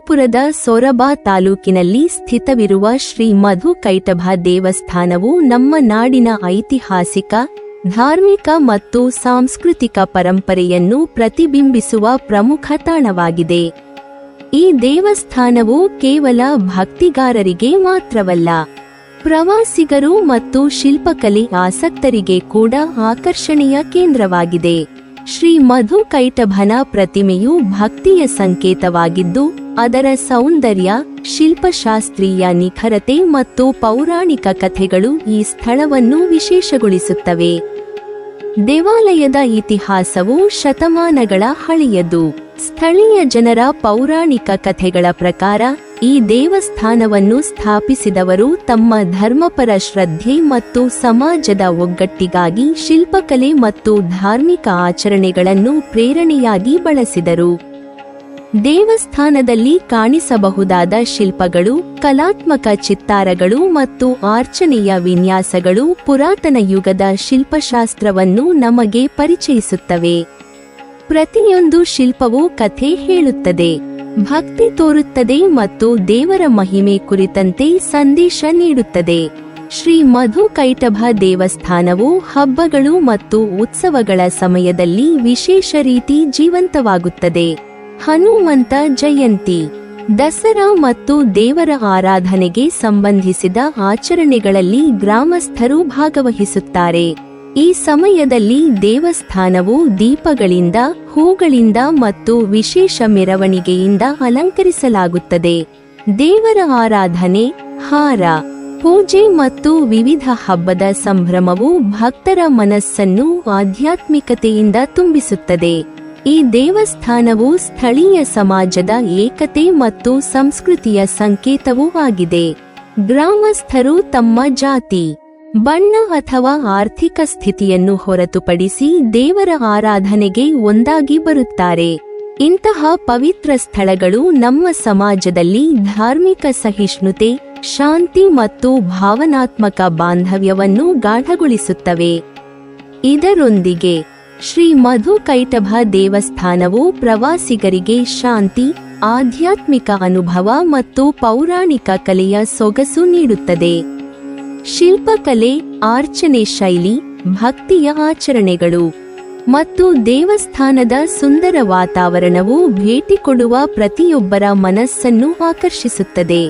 ಕೋಟಿಪುರದ ಸೊರಬ ತಾಲೂಕಿನಲ್ಲಿ ಸ್ಥಿತವಿರುವ ಶ್ರೀ ಮಧು ಕೈಟಭ ದೇವಸ್ಥಾನವು ನಮ್ಮ ನಾಡಿನ ಐತಿಹಾಸಿಕ, ಧಾರ್ಮಿಕ ಮತ್ತು ಸಾಂಸ್ಕೃತಿಕ ಪರಂಪರೆಯನ್ನು ಪ್ರತಿಬಿಂಬಿಸುವ ಪ್ರಮುಖ ತಾಣವಾಗಿದೆ. ಈ ದೇವಸ್ಥಾನವು ಕೇವಲ ಭಕ್ತಿಗಾರರಿಗೆ ಮಾತ್ರವಲ್ಲ, ಪ್ರವಾಸಿಗರು ಮತ್ತು ಶಿಲ್ಪಕಲೆ ಆಸಕ್ತರಿಗೆ ಕೂಡ ಆಕರ್ಷಣೀಯ ಕೇಂದ್ರವಾಗಿದೆ. ಶ್ರೀ ಮಧು ಕೈಟಭನ ಪ್ರತಿಮೆಯು ಭಕ್ತಿಯ ಸಂಕೇತವಾಗಿದ್ದು, ಅದರ ಸೌಂದರ್ಯ, ಶಿಲ್ಪಶಾಸ್ತ್ರೀಯ ನಿಖರತೆ ಮತ್ತು ಪೌರಾಣಿಕ ಕಥೆಗಳು ಈ ಸ್ಥಳವನ್ನು ವಿಶೇಷಗೊಳಿಸುತ್ತವೆ. ದೇವಾಲಯದ ಇತಿಹಾಸವು ಶತಮಾನಗಳ ಹಳೆಯದು. ಸ್ಥಳೀಯ ಜನರ ಪೌರಾಣಿಕ ಕಥೆಗಳ ಪ್ರಕಾರ, ಈ ದೇವಸ್ಥಾನವನ್ನು ಸ್ಥಾಪಿಸಿದವರು ತಮ್ಮ ಧರ್ಮಪರ ಶ್ರದ್ಧೆ ಮತ್ತು ಸಮಾಜದ ಒಗ್ಗಟ್ಟಿಗಾಗಿ ಶಿಲ್ಪಕಲೆ ಮತ್ತು ಧಾರ್ಮಿಕ ಆಚರಣೆಗಳನ್ನು ಪ್ರೇರಣೆಯಾಗಿ ಬಳಸಿದರು. ದೇವಸ್ಥಾನದಲ್ಲಿ ಕಾಣಿಸಬಹುದಾದ ಶಿಲ್ಪಗಳು, ಕಲಾತ್ಮಕ ಚಿತ್ತಾರಗಳು ಮತ್ತು ಆರ್ಚನೆಯ ವಿನ್ಯಾಸಗಳು ಪುರಾತನ ಯುಗದ ಶಿಲ್ಪಶಾಸ್ತ್ರವನ್ನು ನಮಗೆ ಪರಿಚಯಿಸುತ್ತವೆ. ಪ್ರತಿಯೊಂದು ಶಿಲ್ಪವೂ ಕಥೆ ಹೇಳುತ್ತದೆ, ಭಕ್ತಿ ತೋರುತ್ತದೆ ಮತ್ತು ದೇವರ ಮಹಿಮೆ ಕುರಿತಂತೆ ಸಂದೇಶ ನೀಡುತ್ತದೆ. ಶ್ರೀ ಮಧು ಕೈಟಭ ದೇವಸ್ಥಾನವು ಹಬ್ಬಗಳು ಮತ್ತು ಉತ್ಸವಗಳ ಸಮಯದಲ್ಲಿ ವಿಶೇಷ ರೀತಿ ಜೀವಂತವಾಗುತ್ತದೆ. ಹನುಮಂತ ಜಯಂತಿ, ದಸರಾ ಮತ್ತು ದೇವರ ಆರಾಧನೆಗೆ ಸಂಬಂಧಿಸಿದ ಆಚರಣೆಗಳಲ್ಲಿ ಗ್ರಾಮಸ್ಥರು ಭಾಗವಹಿಸುತ್ತಾರೆ. ಈ ಸಮಯದಲ್ಲಿ ದೇವಸ್ಥಾನವು ದೀಪಗಳಿಂದ, ಹೂಗಳಿಂದ ಮತ್ತು ವಿಶೇಷ ಮೆರವಣಿಗೆಯಿಂದ ಅಲಂಕರಿಸಲಾಗುತ್ತದೆ. ದೇವರ ಆರಾಧನೆ, ಹಾರ, ಪೂಜೆ ಮತ್ತು ವಿವಿಧ ಹಬ್ಬದ ಸಂಭ್ರಮವು ಭಕ್ತರ ಮನಸ್ಸನ್ನು ಆಧ್ಯಾತ್ಮಿಕತೆಯಿಂದ ತುಂಬಿಸುತ್ತದೆ. ಈ ದೇವಸ್ಥಾನವು ಸ್ಥಳೀಯ ಸಮಾಜದ ಏಕತೆ ಮತ್ತು ಸಂಸ್ಕೃತಿಯ ಸಂಕೇತವೂ ಆಗಿದೆ. ಗ್ರಾಮಸ್ಥರು ತಮ್ಮ ಜಾತಿ, ಬಣ್ಣ ಅಥವಾ ಆರ್ಥಿಕ ಸ್ಥಿತಿಯನ್ನು ಹೊರತುಪಡಿಸಿ ದೇವರ ಆರಾಧನೆಗೆ ಒಂದಾಗಿ ಬರುತ್ತಾರೆ. ಇಂತಹ ಪವಿತ್ರ ಸ್ಥಳಗಳು ನಮ್ಮ ಸಮಾಜದಲ್ಲಿ ಧಾರ್ಮಿಕ ಸಹಿಷ್ಣುತೆ, ಶಾಂತಿ ಮತ್ತು ಭಾವನಾತ್ಮಕ ಬಾಂಧವ್ಯವನ್ನು ಗಾಢಗೊಳಿಸುತ್ತವೆ. ಇದರೊಂದಿಗೆ ಶ್ರೀ ಮಧು ಕೈಟಭ ದೇವಸ್ಥಾನವು ಪ್ರವಾಸಿಗರಿಗೆ ಶಾಂತಿ, ಆಧ್ಯಾತ್ಮಿಕ ಅನುಭವ ಮತ್ತು ಪೌರಾಣಿಕ ಕಲೆಯ ಸೊಗಸು ನೀಡುತ್ತದೆ. ಶಿಲ್ಪಕಲೆ, ಆರ್ಚನೆ ಶೈಲಿ, ಭಕ್ತಿಯ ಆಚರಣೆಗಳು ಮತ್ತು ದೇವಸ್ಥಾನದ ಸುಂದರ ವಾತಾವರಣವು ಭೇಟಿ ಕೊಡುವ ಪ್ರತಿಯೊಬ್ಬರ ಮನಸ್ಸನ್ನು ಆಕರ್ಷಿಸುತ್ತದೆ.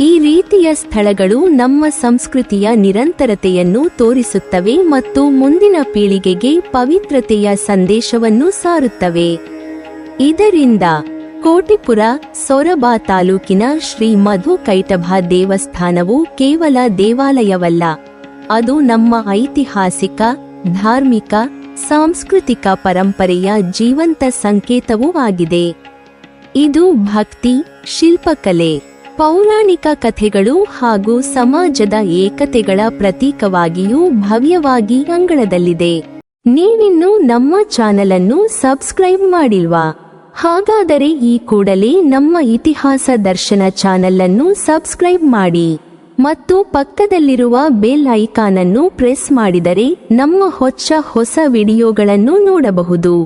ಈ ರೀತಿಯ ಸ್ಥಳಗಳು ನಮ್ಮ ಸಂಸ್ಕೃತಿಯ ನಿರಂತರತೆಯನ್ನು ತೋರಿಸುತ್ತವೆ ಮತ್ತು ಮುಂದಿನ ಪೀಳಿಗೆಗೆ ಪವಿತ್ರತೆಯ ಸಂದೇಶವನ್ನು ಸಾರುತ್ತವೆ. ಇದರಿಂದ ಕೋಟಿಪುರ, ಸೊರಬ ತಾಲೂಕಿನ ಶ್ರೀ ಮಧು ಕೈಟಭ ದೇವಸ್ಥಾನವು ಕೇವಲ ದೇವಾಲಯವಲ್ಲ, ಅದು ನಮ್ಮ ಐತಿಹಾಸಿಕ, ಧಾರ್ಮಿಕ, ಸಾಂಸ್ಕೃತಿಕ ಪರಂಪರೆಯ ಜೀವಂತ ಸಂಕೇತವೂ ಆಗಿದೆ. ಇದು ಭಕ್ತಿ, ಶಿಲ್ಪಕಲೆ, ಪೌರಾಣಿಕ ಕಥೆಗಳು ಹಾಗೂ ಸಮಾಜದ ಏಕತೆಗಳ ಪ್ರತೀಕವಾಗಿಯೂ ಭವ್ಯವಾಗಿ ಅಂಗಳದಲ್ಲಿದೆ. ನೀವಿನ್ನೂ ನಮ್ಮ ಚಾನೆಲ್ ಅನ್ನು ಸಬ್ಸ್ಕ್ರೈಬ್ ಮಾಡಿಲ್ವಾ? ಹಾಗಾದರೆ ಈ ಕೂಡಲೇ ನಮ್ಮ ಇತಿಹಾಸ ದರ್ಶನ ಚಾನೆಲ್ ಅನ್ನು ಸಬ್ಸ್ಕ್ರೈಬ್ ಮಾಡಿ ಮತ್ತು ಪಕ್ಕದಲ್ಲಿರುವ ಬೆಲ್ ಐಕಾನ್ ಅನ್ನು ಪ್ರೆಸ್ ಮಾಡಿದರೆ ನಮ್ಮ ಹೊಸ ವಿಡಿಯೋಗಳನ್ನು ನೋಡಬಹುದು.